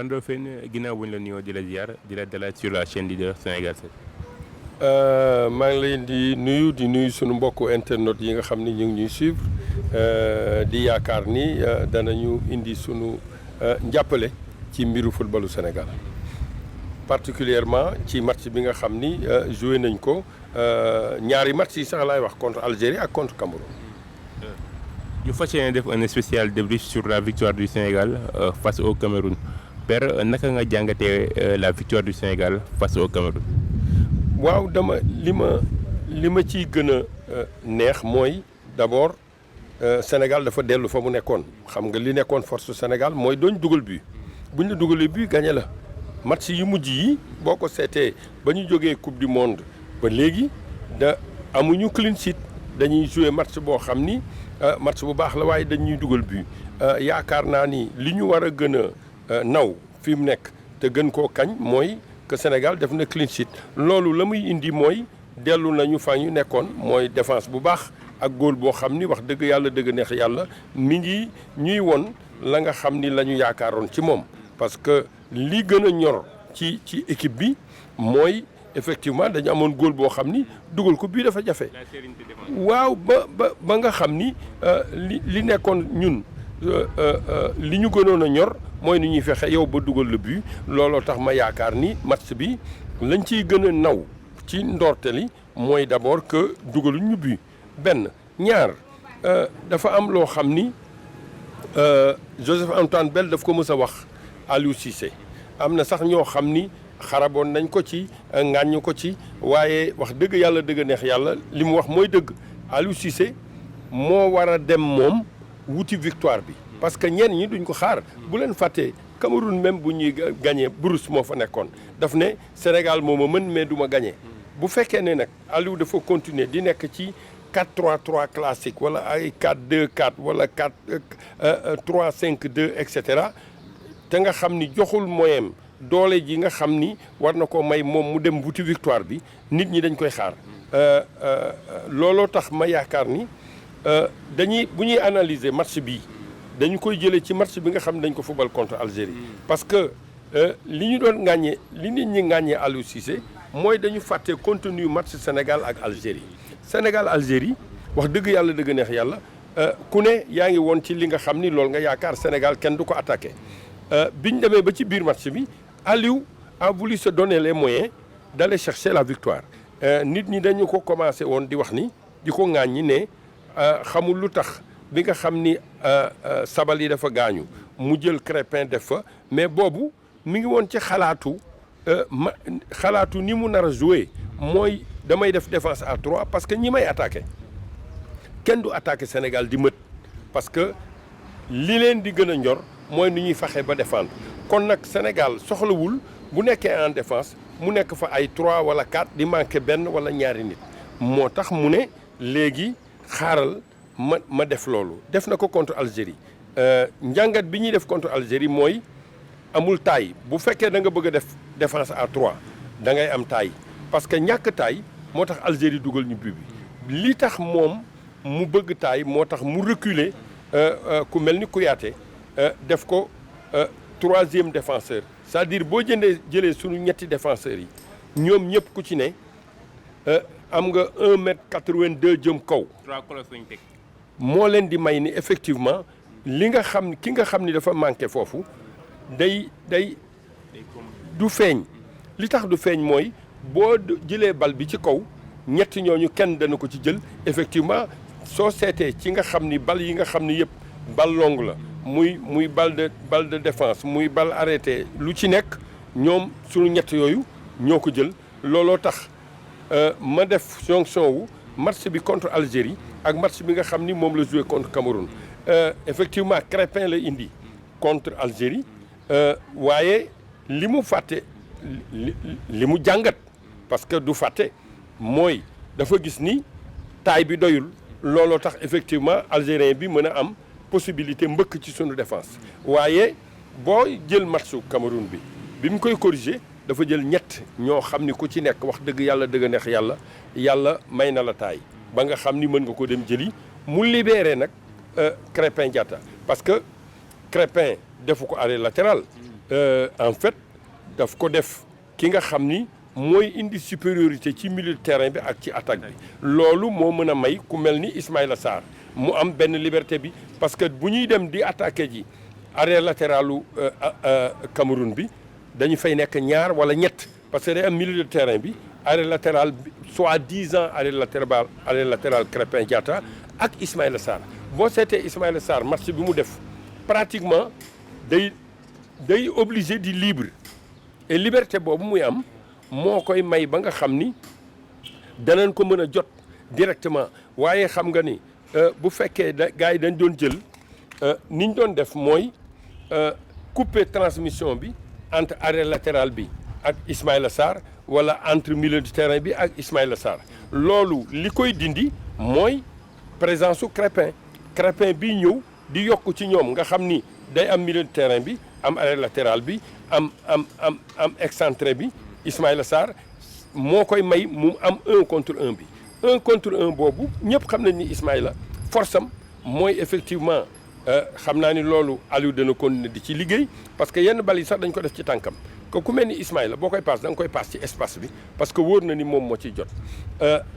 Ndofène ginnaaw bu ñu la nuyoo di la ziar di la dalal sur la chaîne Leader Sénégal 7. maa ngi leen di nuyu sunu mbokku internet yi nga xam ni ñu ngi ñuy suivre di yaakaar ni danañu indi sunu njàppale ci mbiru footballu Sénégal particulièrement ci match bi nga xam ni joué nañ ko ñaari match yi sax laay wax contre Algérie ak contre Cameroun. ñu fas yéene def un spécial débrief sur la victoire du Sénégal face au Cameroun. Père naka nga jàngatee la victoire du Sénégal face au Cameroun. waaw li ma ciy gën a neex mooy d'abord Sénégal dafa dellu fa mu nekkoon xam nga li nekkoon force Sénégal mooy doñ dugal but buñ la dugalee but gagné la match yu mujj yi boo ko seetee ba ñu jógee coupe du monde ba léegi amuñu clean sheet dañuy jouer match boo xam ni match bu baax la waaye dañuy dugal but yaakaar naa ni li ñu war a gën a naw fi mu nekk te gën koo kañ mooy que Sénégal def na clean sheet loolu la muy indi mooy dellu nañu fa ñu nekkoon mooy défense bu baax ak góol boo xam ni wax dëgg yàlla dëgg neex yàlla mi ngi ñuy won la nga xam ni la ñu yaakaaroon ci moom. parce que li gën a ñor ci équipe bi mooy effectivement dañu amoon góol boo xam ni dugal ko bii dafa jafe. waaw ba nga xam ni li nekkoon ñun li ñu gënoon a ñor. mooy ni ñuy fexe yow ba dugal le but looloo tax ma yaakaar ni match bi lañ ciy gën a naw ci ndorteli mooy d'abord que dugaluñ ñu but benn ñaar dafa am loo xam ni Joseph Antoine Bell daf ko mës a wax Aliou Cissé am na sax ñoo xam ni xaraboon nañ ko ci ŋàññ ko ci waaye wax dëgg yàlla dëgg neex yàlla li mu wax mooy dëgg Aliou Cissé moo war a dem moom wuti victoire bi. parce que ñenn ñi duñ ko xaar bu leen fàttee Cameroun même bu ñuy gagné Bruce moo fa nekkoon daf ne Sénégal moo ma mën mais du ma gagné bu fekkee ne nag Aliou dafa continuer di nekk ci 4-3-3 classique wala ay 4-2-4 wala 3-5-2 et cetera te nga xam ni joxul moyen doole ji nga xam ni war na ko may moom mu dem wuti victoire bi nit ñi dañ koy xaar looloo tax ma yaakaar ni bu ñuy analyser match bii. dañu koy jëlee ci match bi nga xam ne dañ ko football contre Algérie parce que li ñu doon ŋàññee li nit ñi ŋàññee Aliou Cissé mooy dañu fàtte contenu match Sénégal ak Algérie Sénégal Algérie wax dëgg yàlla dëgg neex yàlla ku ne yaa ngi woon ci li nga xam ni loolu nga yaakaar Sénégal kenn du ko attaqué biñ demee ba ci biir match bi Aliou a voulu se donner les moyens d'aller chercher la victoire nit ñi dañu ko commencé woon di wax ni di ko ŋàññi ne xamul lu tax bi nga xam ni Sabaly dafa gaañu mu jël Crépin def fa mais boobu mi ngi woon ci xalaatu ni mu nar a jouer mooy damay def défense à 3 parce que ñi may attaqué kenn du attaqué Sénégal di mët parce que li leen di gën a ñor mooy ni ñuy faxee ba défendre kon nag Sénégal soxlawul bu nekkee en défense mu nekk fa ay 3 wala 4 di manqué benn wala ñaari nit moo tax mu ne léegi xaaral ma def loolu def na ko contre Algérie njàngat bi ñuy def contre Algérie mooy amul taille bu fekkee da nga bëgg a def défense à 3 da ngay am taille parce que ñàkk taille moo tax Algérie dugal ñu but bi li tax moom mu bëgg taille moo tax mu reculer ku mel ni Kouyaté def ko 3e défenseur c'est-à-dire boo jëlee suñu ñetti défenseurs yi ñoom ñëpp ku ci ne am nga 1m82 jëm kaw. 3 colosses lañ teg. moo leen di may ni effectivement ki nga xam ni dafa manqué foofu day du feeñ li tax du feeñ mooy boo jëlee bal bi ci kaw ñett ñooñu kenn dana ko ci jël effectivement soo seetee ci nga xam ni bal yi nga xam ni yëpp bal long la muy bal de défense muy bal arrêté lu ci nekk ñoom suñu ñett yooyu ñoo ko jël looloo tax ma def jonction wu match bi contre Algérie ak match bi nga xam ni moom la joué contre Cameroun effectivement Crépin la indi contre Algérie waaye li mu fàtte li mu jàngat parce que du fàtte mooy dafa gis ni taille bi doyul looloo tax effectivement algérien bi mën a am possibilité mbëkk ci sunu défense waaye boo jël matchu Cameroun bi mu koy corriger dafa jël ñett ñoo xam ni ku ci nekk wax dëgg yàlla dëgg neex yàlla may na la taille ba nga xam ni mën nga ko dem jëli mu libéré nag Crépin Diatta parce que Crépin defu ko arrêt latéral en fait daf ko def ki nga xam ni mooy indi supériorité ci milieu de terrain bi ak ci attaque bi loolu moo mën a may ku mel ni Ismaïla Sarr mu am benn liberté bi parce que bu ñuy dem di attaquer ji arrière latéralu Cameroun bi dañu fay nekk ñaar wala ñett parce que day am milieu de terrain bi arrière latéral bi soi-disant arrière latéral Krépin Diatta ak Ismaïla Sarr boo seetee Ismaïla Sarr match bi mu def pratiquement day obligé di libre et liberté boobu muy am moo koy may ba nga xam ni danañ ko mën a jot directement waaye xam nga ni bu fekkee gars yi dañ doon jël ni ñu doon def mooy couper transmission bi entre arrière latéral bi ak Ismaïla Sarr wala entre milieu de terrain bi ak Ismaïla Sarr loolu li koy dindi mooy présence su Krépin bii ñëw di yokk ci ñoom nga xam ni day am milieu de terrain bi am arrière latéral bi am excentré bi Ismaïla Sarr moo koy may mu am 1 contre 1 bi 1 contre 1 boobu ñëpp xam nañ ni Ismaïla force am mooy effectivement xam naa ni loolu Aliou dana continuer di ci liggéey parce que yenn bal yi sax dañ ko def ci tànkam que ku mel ni Ismaïla boo koy passe da nga koy passe ci espace bi parce que wóor na ni moom moo ciy jot.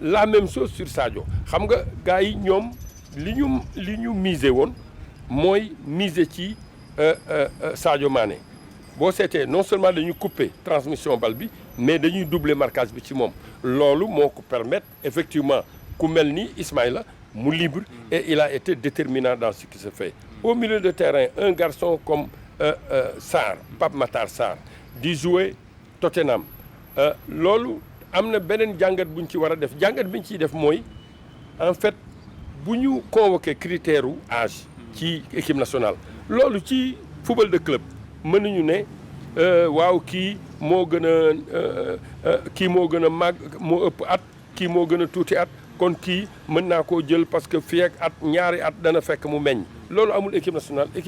la même chose sur Sadio xam nga gars yi ñoom li ñu miser woon mooy miser ci Sadio Mané boo seetee non seulement dañuy couper transmission bal bi mais dañuy doubler marquage bi ci moom loolu moo ko permettre effectivement ku mel ni Ismaïla mu libre et il a été déterminant dans ce qui se fait au milieu de terrain un garçon comme Sarr Pape Matar Sarr di jouer Tottenham loolu am na beneen jàngat bu ñu ci war a def jàngat bi ñu ciy def mooy en fait bu ñu convoqué critère u âge ci équipe nationale loolu ci football de club mën nañu ne waaw kii moo gën a màgg moo ëpp at kii moo gën a tuuti at kon kii mën naa koo jël parce que fii ak at ñaari at dana fekk mu meññ loolu amul équipe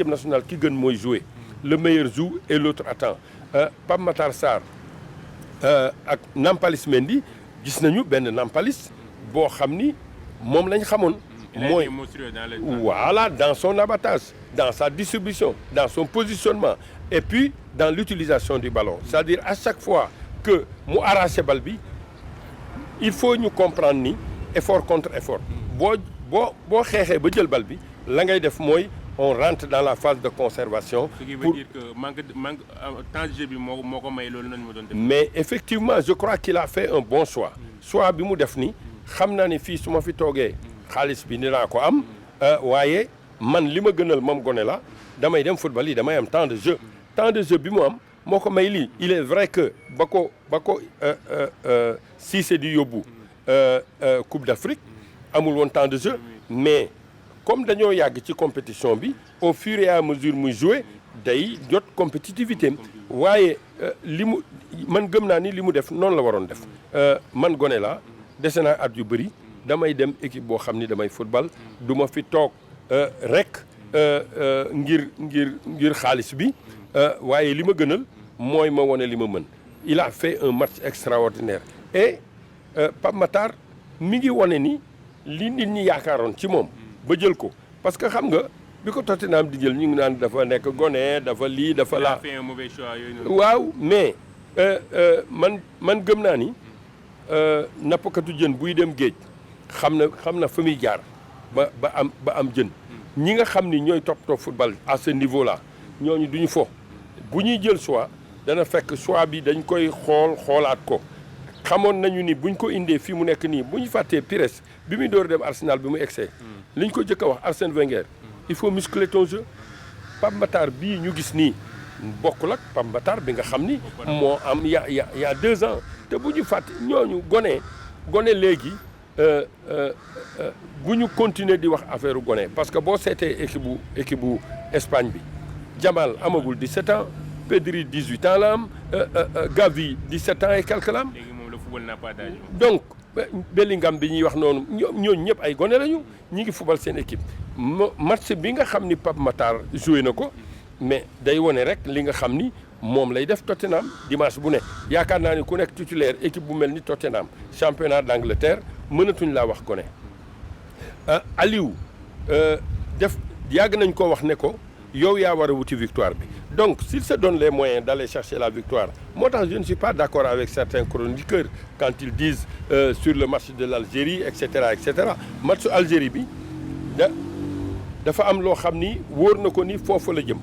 nationale ki gën mooy jouer le meilleur joue et l'autre attend Pape Matar Sarr ak Nampalys Mendy gis nañu benn Nampalys boo xam ni moom lañ xamoon mooy voilà dans son abattage dans sa distribution dans son positionnement et puis dans l'utilisation du ballon c'est-à-dire à chaque fois que mu arraché bal bi il faut ñu comprendre ni effort contre effort boo xeexee ba jël bal bi la ngay def mooy on rentre dans la phase de conservation. Ce qui veut dire que manque temps de jeu bi moo ko may loolu nañu ma doon def. Mais effectivement je crois qu'il a fait un bon choix. choix bi mu def ni xam naa ni fii su ma fi toogee xaalis bi dinaa ko am waaye man li ma gënal moom gone la damay dem football yi damay am temps de jeu bi mu am moo ko may lii il est vrai que ba ko Cissé di yóbbu Coupe d'Afrique amul woon temps de jeu mais comme dañoo yàgg ci compétition bi au fur et à mesure muy jouer day jot compétitivité waaye man gëm naa ni li mu def noonu la waroon def man gone la dese naa at yu bëri damay dem équipe boo xam ni damay football du ma fi toog rek ngir xaalis bi waaye li ma gënal mooy ma wone li ma mën il a fait un match extraordinaire et Pape Matar mi ngi wone ni li nit ñi yaakaaroon ci moom ba jël ko parce que xam nga bi ko Tottenham di jël ñu ngi naan dafa nekk gone dafa lii dafa laa. il a fait un mauvais choix yooyu noonu. waaw mais man gëm naa ni nappkatu jën buy dem géej xam na fa muy jaar ba am jën. ñi nga xam ni ñooy toppatoo football à ce niveau là ñooñu duñu fo bu ñuy jël choix dana fekk choix bi dañ koy xoolaat ko. xamoon nañu ni buñ ko indee fii mu nekk nii bu ñu fàttee Pires bi muy door dem Arsenal bi mu egsee li ñu ko jëkk a wax Arsène Wenger il faut muscler ton jeu Pape Matar bii ñu gis nii bokkul ak Pape Matar bi nga xam ni moo am y a 2 ans te bu ñu fàtte ñooñu gone léegi bu ñu continuer di wax affaire gone parce que boo seetee équipe bu Espagne bi Jamal amagul 17 ans Pedri 18 ans la am Gavi 17 ans et quelques la am donc Bellingham bi ñuy wax noonu ñooñu ñëpp ay gone lañu ñi ngi fubal seen équipe match bi nga xam ni Pape Matar joué na ko mais day wone rek li nga xam ni moom lay def Tottenham dimanche bu ne yaakaar naa ni ku nekk titulaire équipe bu mel ni Tottenham championnat d'Angleterre mënatuñ laa wax gone Aliou yàgg nañ ko wax ne ko yow yaa war a wuti victoire bi Donc s'il se donne les moyens d'aller chercher la victoire, moi je ne suis pas d'accord avec certains chroniqueurs quand ils disent sur le match de l'Algérie, etc., etc. Match Algérie bi dafa am loo xam ni wóor na ko ni foofu la jëm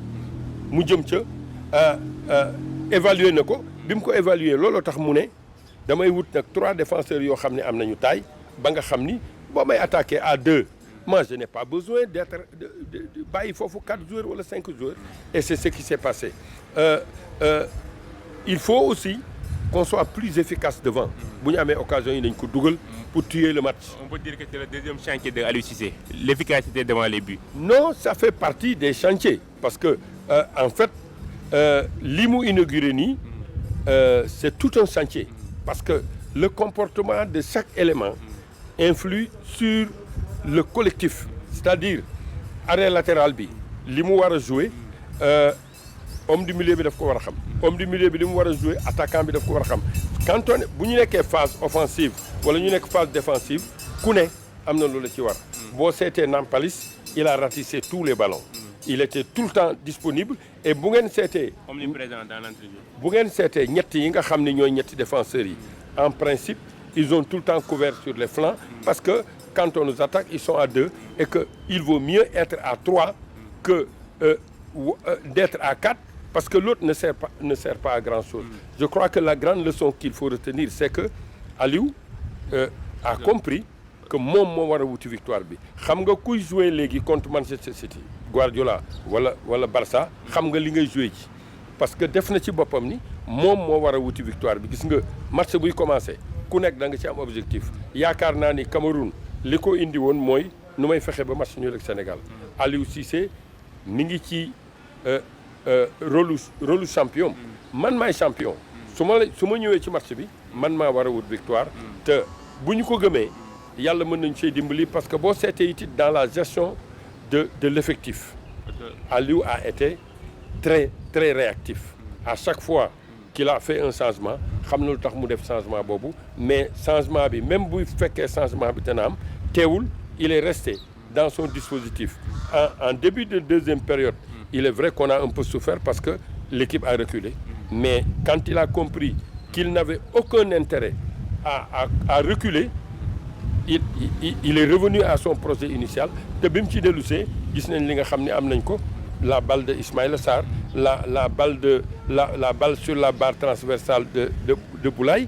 mu jëm ca évaluer na ko bi mu ko évaluer looloo tax mu ne damay wut nag 3 défenseurs yoo xam ne am nañu taille ba nga xam ni boo may attaquer à 2 moi je n'ai pas besoin d'être de bàyyi foofu 4 joueurs wala 5 joueurs et c'est ce qui s'est passé il faut aussi qu'on soit plus efficace devant bu ñu amee occasion yi nañ ko dugal pour tuer le match. On peut dire que c'est le deuxième chantier de Aliou Cissé, l'efficacité devant les buts. Non, ça fait partie des chantiers parce que en fait li mu inauguré nii c'est tout un chantier parce que le comportement de chaque élément influe sur le collectif, c'est-à-dire arrêt latéral bi li mu war a jouer homme du milieu bi daf ko war a xam homme du milieu bi li mu war a jouer attaquant bi daf ko war a xam quand on bu ñu nekkee phase offensive wala ñu nekk phase défensive ku ne am na loolu la ci war boo seetee Nampalys il a ratissé tous les ballons il était tout le temps disponible et bu ngeen seetee omniprésent dans l'entrejeu. bu ngeen seetee ñett yi nga xam ne ñooy ñetti défenseurs yi en principe ils ont tout le temps couvert sur les flancs parce que quand on nous attaque ils sont à 2 et que il vaut mieux être à 3 que d'être à 4 parce que l'autre ne sert pas à grand chose. Je crois que la grande leçon qu'il faut retenir c'est que Aliou a compris que moom moo war a wuti victoire bi xam nga kuy jouer léegi contre Manchester City Guardiola wala Barça xam nga li ngay jouer ji parce que def na ci boppam ni moom moo war a wuti victoire bi gis nga match buy commencer ku nekk da nga ci am objectif yaakaar naa ni Cameroun li ko indi woon mooy nu may fexe ba match nul ak Sénégal Aliou Cissé mi ngi ci rôle champion man maay champion su ma ñëwee ci match bi man maa war a wut victoire te bu ñu ko gëmee yàlla mën nañu see dimbali parce que boo seetee it dans la gestion de l'effectif Aliou a été très très réactif à chaque fois qu'il a fait un changement xam na lu tax mu def changement boobu mais changement bi même buy fekkee changement bi dana am teewul il est resté dans son dispositif en début de deuxième période il est vrai qu'on a un peu souffert parce que l'équipe a reculé mais quand il a compris qu'il n'avait aucun intérêt à reculer il est revenu à son projet initial te bi mu ci dellusee gis nañ li nga xam ne am nañ ko la balle de Ismaïla Sarr la balle sur la barre transversale de Boulaye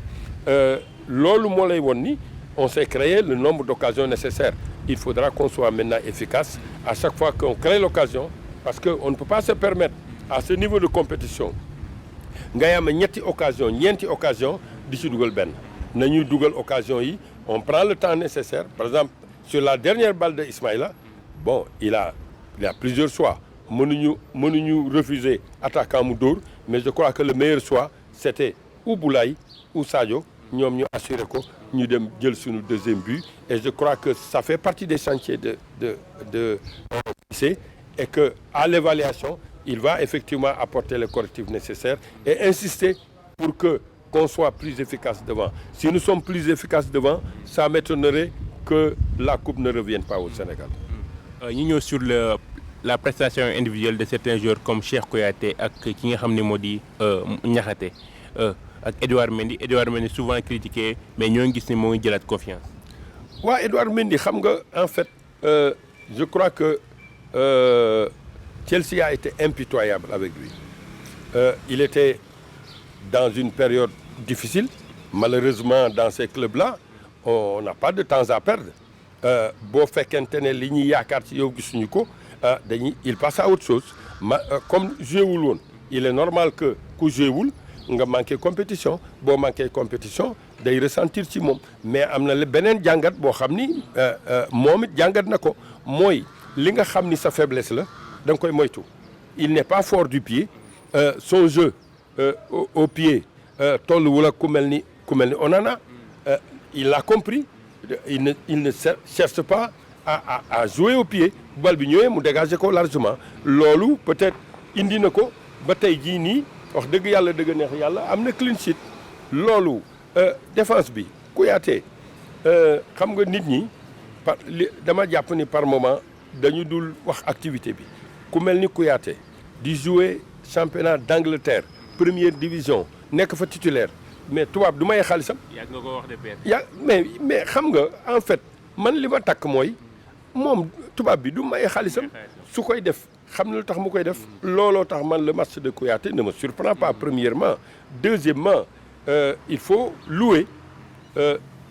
loolu moo lay won ni on s'est créé le nombre d'occasions nécessaires il faudra qu'on soit maintenant efficace à chaque fois qu'on crée l'occasion parce que on ne peut pas se permettre à ce niveau de compétition ngay am ñetti occasion ñeenti occasion di ci dugal benn nañuy dugal occasion yi on prend le temps nécessaire par exemple sur la dernière balle de Ismaïla bon il a plusieurs choix mënuñu refuser attaquant mu dóor mais je crois que le meilleur choix c'était ou Boulaye ou Sadio ñoom ñu assuré ko ñu dem jël suñu deuxième but et je crois que ça fait partie des chantiers de Cissé et que à l'évaluation il va effectivement apporter les correctifs nécessaires et insister pour qu'on soit plus efficace devant. Si nous sommes plus efficaces devant, ça m'étonnerait que la coupe ne revienne pas au Sénégal. ñu ñëw sur la prestation individuelle de certains joueurs comme Cheikh Kouyaté ak ki nga xam ne moo di Niakhaté ak Edouard Mendy souvent critiqué mais ñoo ngi gis ne moo ngi jëlaat confiance. waaw Edouard Mendy xam nga en fait je crois que Chelsea a été impitoyable avec lui il était dans une période difficile malheureusement dans ces clubs-là on n'a pas de temps à perdre boo fekkente ne li ñuy yaakaar ci yow gisuñu ko il passe à autre chose comme joué wul woon il est normal que ku joué wul nga manqué compétition boo manqué compétition day ressentir ci moom mais am na beneen jàngat boo xam ni moom it jàngat na ko mooy li nga xam ni sa faiblesse la da nga koy moytu il n'est pas fort du pied son jeu au pied tolluwul ak ku mel ni Onana il l'a compris il ne cherche pas à jouer au pied bal bi ñëwee mu dégager ko largement loolu peut-être indi na ko ba tey jii nii wax dëgg yàlla dëgg neex yàlla am na clean sheet loolu défense bi Kouyaté xam nga nit ñi dama jàpp ni par moment dañu dul wax activité bi ku mel ni Kouyaté di jouer championnat d'Angleterre première division nekk fa titulaire mais tubaab du maye xaalisam. yàgg nga ko wax de père. mais xam nga en fait man li ma takk mooy moom tubaab bi du maye xaalisam su koy def xam na lu tax mu koy def. looloo tax man le match de Kouyaté ne me surprend pas premièrement. Deuxièmement il faut louer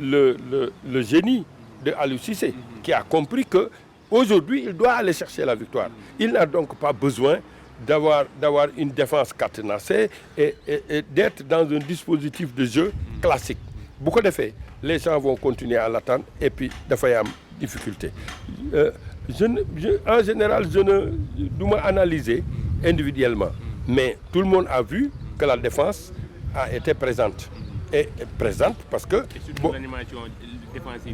le génie de Aliou Cissé qui a compris que aujourd'hui il doit aller chercher la victoire. Il n'a donc pas besoin d'avoir une défense cadenassée et d'être dans un dispositif de jeu classique. Bu ko defee les gens vont continuer à l'attendre et puis dafay am difficulté. En général je ne du ma analyser individuellement mais tout le monde a vu que la défense a été présente et présente parce que bon, l'animation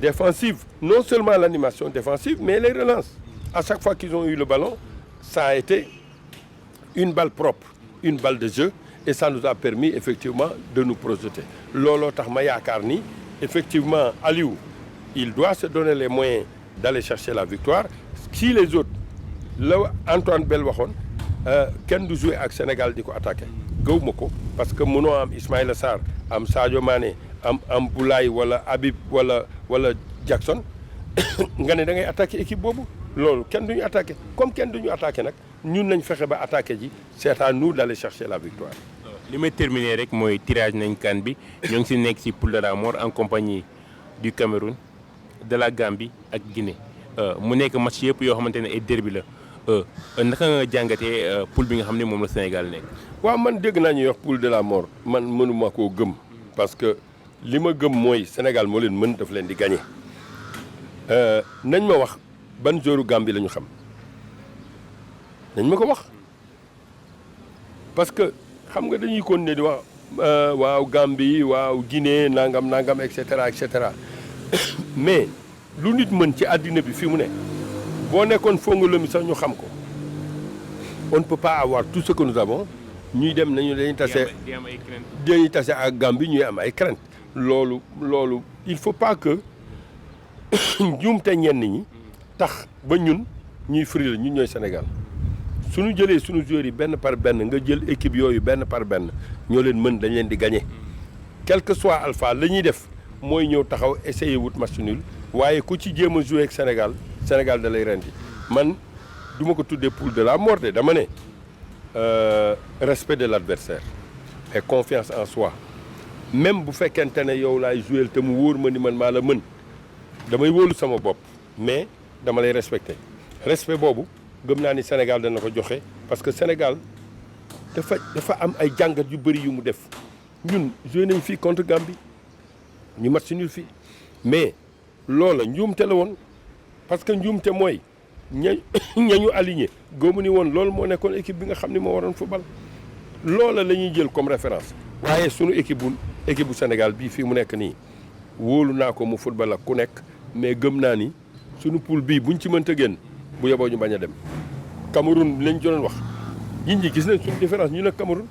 défensive, non seulement l'animation défensive mais les relances. À chaque fois qu'ils ont eu le ballon, ça a été une balle propre, une balle de jeu et ça nous a permis effectivement de nous projeter. Looloo tax ma yaakaar ni effectivement Aliou, il doit se donner les moyens d'aller chercher la victoire. Si les autres la Antoine Bell waxoon kenn du jouer ak Sénégal di ko attaquer gëwuma ko parce que mënoo am Ismaïla Sarr am Sadio Mané am Boulaye wala Habib wala Jackson nga ne da ngay attaquer équipe boobu loolu kenn duñu attaquer comme kenn duñu attaquer nag ñun nañ fexe ba attaquer ji c'est à nous d'aller chercher la victoire. li may terminer rek mooy tirage nañ CAN bi ñoo ngi si nekk si poule de la mort en compagnie du Cameroun de la Gambie ak Guinée mu nekk match yëpp yoo xamante ne ay derby la naka nga jàngatee poule bi nga xam ne moom la Sénégal nekk. waaw man dégg naa ñuy wax poule de la mort man mënuma koo gëm parce que li ma gëm mooy Sénégal moo leen mën daf leen di gagner nañ ma wax ban joueur Gambie la ñu xam nañ ma ko wax parce que xam nga dañuy continuer di wax waaw Gambie waaw Guinée nangam et cetera mais lu nit mën ci àddina bi fi mu ne boo nekkoon fonga mi sax ñu xam ko on ne peut pas avoir tout ce que nous avons ñuy dem nañu dañuy tase ak Gambie ñuy am ay crainte loolu il faut pas que njuumte ñenn ñi tax ba ñun ñuy fri la ñun ñooy Sénégal suñu jëlee suñu joueurs yi benn par benn nga jël équipe yooyu benn par benn ñoo leen mën dañ leen di gagner quel que soit alpha la ñuy def mooy ñëw taxaw essayer wut match nul waaye ku ci jéem a jouer ak Sénégal da lay rendi man du ma ko tuddee poule de la mort de dama ne respect de l'adversaire et confiance en soi même bu fekkente ne yow laay jouer te mu wóor ma ni man maa la mën damay wóolu sama bopp mais dama lay respecter respect boobu gëm naa ni Sénégal dana ko joxe parce que Sénégal dafa am ay jàngat yu bëri yu mu def ñun joué nañ fii contre Gambie ñu match nul fii mais loola njuumte la woon parce que njuumte mooy ñañu aligné góomu ni woon loolu moo nekkoon équipe bi nga xam ne moo waroon football loola la ñuy jël comme référence waaye sunu équipe bu Sénégal bii fii mu nekk nii wóolu naa ko mu football ak ku nekk mais gëm naa ni sunu poule bii buñ ci mënta génn bu yeboo ñu bañ a dem Cameroun lañ doon wax nit ñi gis nañ suñu différence ñu nag Cameroun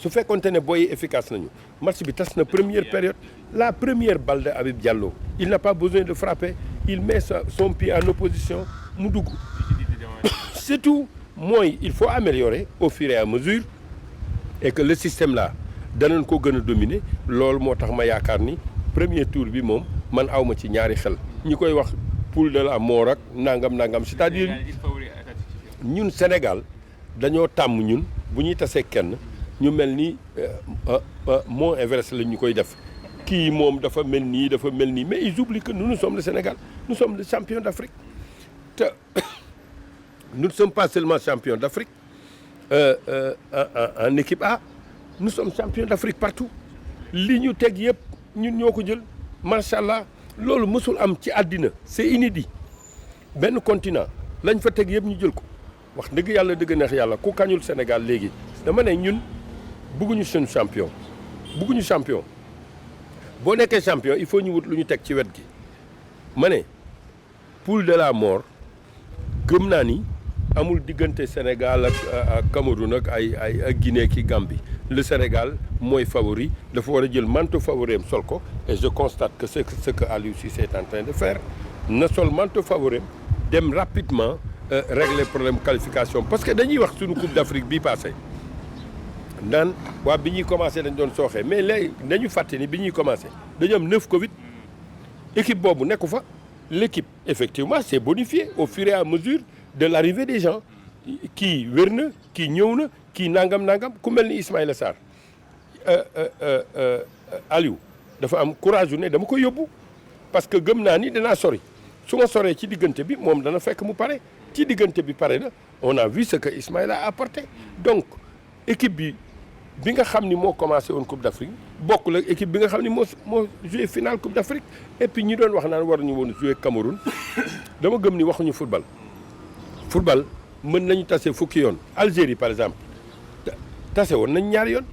su fekkonte ne booy efficace nañu match bi tas na première période la première balle de Habib Diallo il n'a pas besoin de frapper il met son pied en opposition mu dugg c'est tout mooy il faut améliorer au fur et à mesure et que le système là danañ ko gën a dominer loolu moo tax ma yaakaar ni premier tour bi moom man awma ci ñaari xel ñi koy wax poule de la mort ak nangam c'est-à-dire ñun Sénégal dañoo tàmm ñun bu ñuy tasee kenn ñu mel ni Mont Everest la ñu koy def kii moom dafa mel nii mais ils oublient que nous sommes le Sénégal nous sommes les champions d'Afrique te nous ne sommes pas seulement champions d'Afrique en équipe A nous sommes champions d'Afrique partout li ñu teg yëpp ñun ñoo ko jël macha allah loolu mësul am ci àddina c'est inédit benn continent lañ fa teg yëpp ñu jël ko wax dëgg yàlla dëgg neex yàlla ku kañul Sénégal léegi dama ne ñun bëgguñu seen champion boo nekkee champion il faut ñu wut lu ñu teg ci wet gi ma ne poule de la mort gëm naa ni amul diggante Sénégal ak Cameroun ak ay Guinée ki Gambie le Sénégal mooy favori dafa war a jël manteau favori am sol ko et je constate que ce que Aliou Cissé est en train de faire na sol manteau favori am dem rapidement régler problème qualification parce que dañuy wax suñu Coupe d'Afrique bii passé naan waa bi ñuy commencé dañ doon sooxee mais léegi nañu fàtte ni bi ñuy commencé dañu am 9 Covid équipe boobu nekku fa l'équipe effectivement s'est bonifiée au fur et à mesure de l'arrivée des gens kii wér na kii ñëw na kii nangam ku mel ni Ismaïla Sarr Aliou dafa am courage ne dama ko yóbbu parce que gëm naa ni danaa sori su ma soree ci diggante bi moom dana fekk mu pare ci diggante bi pare na on a vu ce que Ismaïla a apporté donc équipe bi nga xam ni moo commencé woon Coupe d'Afrique bokkul ak équipe bi nga xam ni moo joué finale Coupe d'Afrique et puis ñi doon wax naan waruñu woon joué Cameroun dama gëm ni waxuñu football mën nañu tase fukki yoon Algérie par exemple tase woon nañ ñaari yoon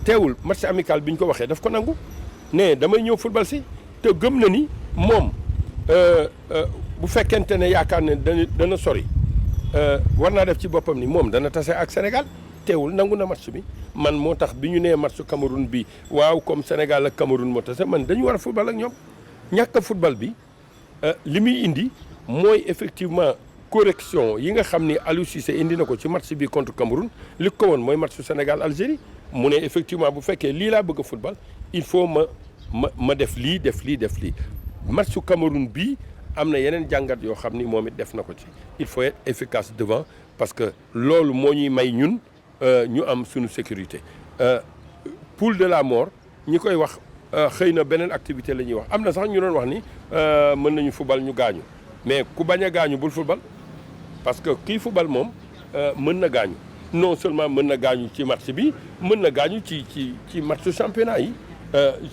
teewul match amical bi ñu ko waxee daf ko nangu ne damay ñëw football si te gëm na ni moom bu fekkente ne yaakaar ne dana sori war naa def ci boppam ni moom dana tase ak Sénégal teewul nangu na match bi man moo tax bi ñu nee matchu Cameroun bi waaw comme Sénégal ak Cameroun moo tase man dañu war a football ak ñoom ñàkk a football bi li muy indi mooy effectivement correction yi nga xam ni Aliou Cissé indi na ko ci match bi contre Cameroun li ko woon mooy matchu Sénégal Algérie mu ne effectivement bu fekkee lii laa bëgg a football il faut ma def lii matchu Cameroun bii am na yeneen jàngat yoo xam ni moom it def na ko ci il faut être efficace devant parce que loolu moo ñuy may ñun ñu am suñu sécurité poule de la mort ñi koy wax xëy na beneen activité la ñuy wax am na sax ñu doon wax ni mën nañu football ñu gaañu mais ku bañ a gaañu bul football parce que kii football moom mën na gaañu non seulement mën na gaañu ci match bi mën na gaañu ci match championnat yi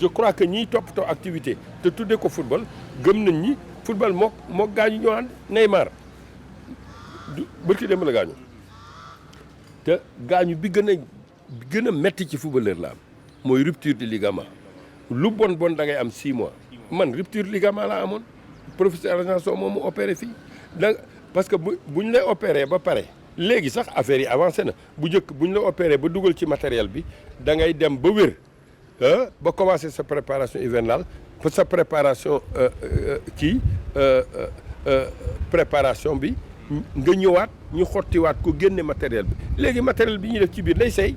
je crois que ñiy toppatoo activité te tuddee ko football gëm nañ ñi football moo gaañu ñoo ànd Neymar bërki dem la gaañu te gaañu bi gën a metti ci footballeur la am mooy rupture de ligament lu bon da ngay am 6 mois man rupture de ligament laa amoon professeur Argenson moom mu opéré fii donc parce que bu ñu lay opéré ba pare léegi sax affaire yi avancé na bu njëkk bu ñu la opéré ba dugal ci matériel bi da ngay dem ba wér ba commencer sa préparation hivernale sa préparation préparation bi nga ñëwaat ñu xottiwaat ko génne matériel bi léegi matériel bi ñuy def ci biir lay seey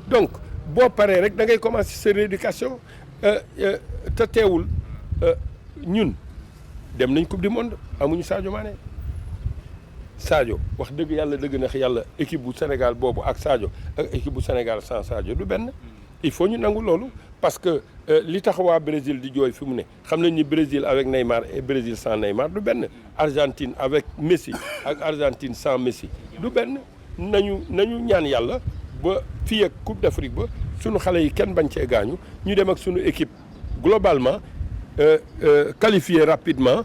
donc boo paree rek da ngay commencer sa rééducation te teewul ñun dem nañ coupe du monde amuñu Sadio Mané Sadio wax dëgg yàlla équipe bu Sénégal boobu ak Sadio ak équipe bu Sénégal sans Sadio du benn il faut ñu nangu loolu parce que li tax waa Brésil di jooy fi mu ne xam nañ ni Brésil avec Neymar et Brésil sans Neymar du benn Argentine avec Messi ak Argentine sans Messi du benn nañu ñaan yàlla ba fii ak Coupe d'Afrique ba sunu xale yi kenn bañ cee gaañu ñu dem ak sunu équipe globalement qualifié rapidement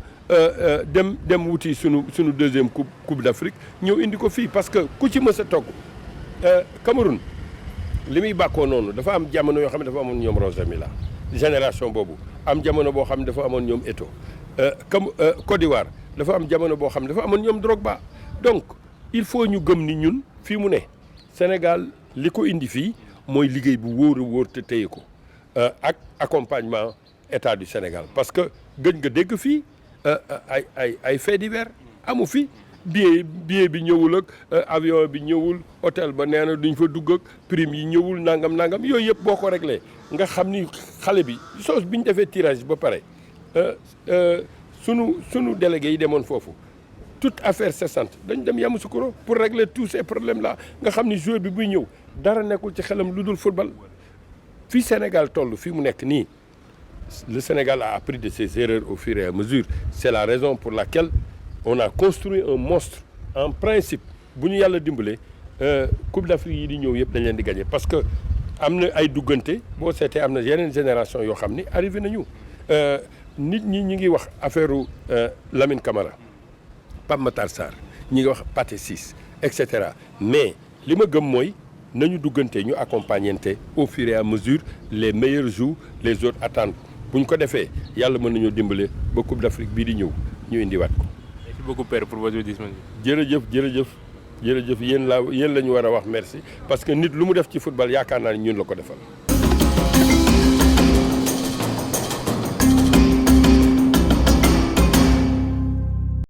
dem wuti sunu deuxième coupe d'Afrique ñëw indi ko fii parce que ku ci mës a togg Cameroun li muy bàkkoo noonu dafa am jamono yoo xam ne dafa amoon ñoom Roger Milla génération boobu am jamono boo xam ne dafa amoon ñoom Eto'o Côte d'Ivoire dafa am jamono boo xam ne dafa amoon ñoom Drogba donc il faut ñu gëm ni ñun fii mu ne Sénégal li ko indi fii mooy liggéey bu wóor te téye ko ak accompagnement état du Sénégal parce que gëj nga dégg fii ay faits divers amu fi billet bi ñëwul ak avion bi ñëwul hôtel ba nee na duñ fa dugg ak prime yi ñëwul nangam yooyu yëpp boo ko réglé nga xam ni xale bi soos bi ñu defee tirage ba pare sunu délégué yi demoon foofu toute affaire cessante dañ dem Yamoussoukro pour régler tous ces problèmes là nga xam ni joueur bi buy ñëw dara nekkul ci xelam lu dul football fii Sénégal toll fii mu nekk nii le Sénégal a appris de ses erreurs au fur et à mesure c'est la raison pour laquelle on a construit un monstre en principe bu ñu yàlla dimbalee Coupe d'Afrique yi di ñëw yëpp dañ leen di gagner parce que am na ay duggante boo seetee am na yeneen génération yoo xam ni arrivé nañu nit ñi ñu ngi wax affaire Lamine Camara Pape Matar Sarr ñi ngi wax Pathé Ciss et cetera mais li ma gëm mooy nañu duggante ñu accompagnante au fur et à mesure les meilleurs jouent les autres attendent bu ñu ko defee yàlla mën nañoo dimbale ba Coupe d'Afrique bii di ñëw ñu indiwaat ko. Merci beaucoup père pour votre disponibilité. jërëjëf yéen la ñu war a wax merci parce que nit lu mu def ci football yaakaar naa ni ñun la ko defal.